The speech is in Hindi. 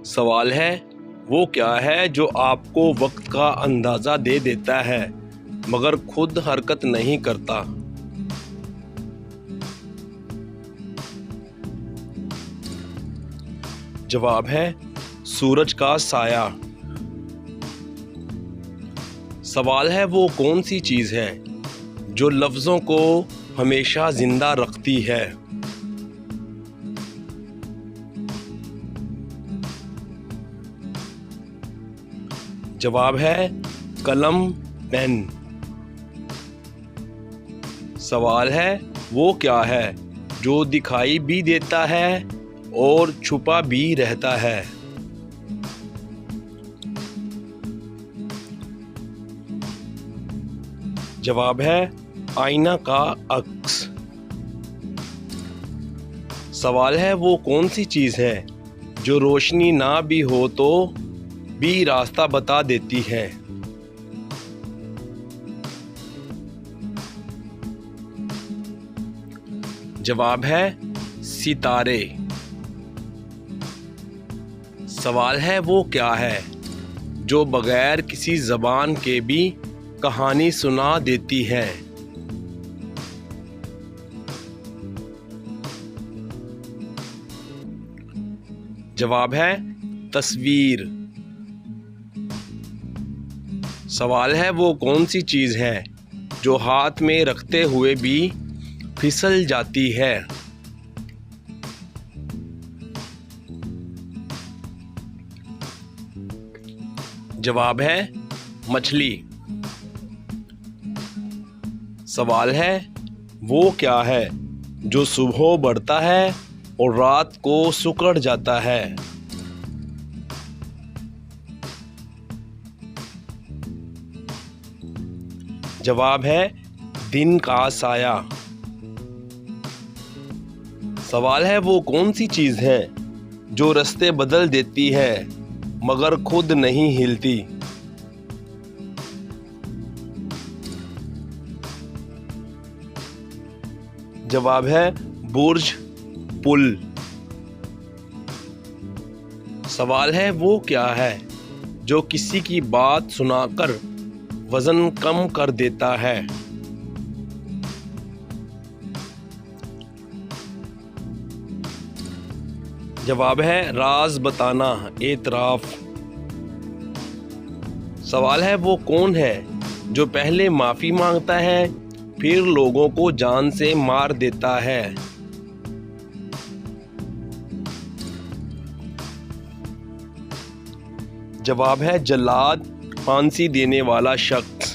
सवाल है वो क्या है जो आपको वक्त का अंदाज़ा दे देता है मगर खुद हरकत नहीं करता। जवाब है सूरज का साया। सवाल है वो कौन सी चीज़ है जो लफ्ज़ों को हमेशा जिंदा रखती है। जवाब है कलम पेन। सवाल है वो क्या है जो दिखाई भी देता है और छुपा भी रहता है। जवाब है आईना का अक्स। सवाल है वो कौन सी चीज़ है जो रोशनी ना भी हो तो भी रास्ता बता देती है। जवाब है सितारे। सवाल है वो क्या है जो बगैर किसी ज़बान के भी कहानी सुना देती है। जवाब है तस्वीर। सवाल है वो कौन सी चीज़ है जो हाथ में रखते हुए भी फिसल जाती है। जवाब है मछली। सवाल है वो क्या है जो सुबह बढ़ता है और रात को सिकुड़ जाता है। जवाब है दिन का साया। सवाल है वो कौन सी चीज़ है जो रास्ते बदल देती है मगर खुद नहीं हिलती। जवाब है बुर्ज पुल। सवाल है वो क्या है जो किसी की बात सुनाकर वजन कम कर देता है। जवाब है राज बताना एतराफ़। सवाल है वो कौन है जो पहले माफ़ी मांगता है फिर लोगों को जान से मार देता है। जवाब है जल्लाद फांसी देने वाला शख्स।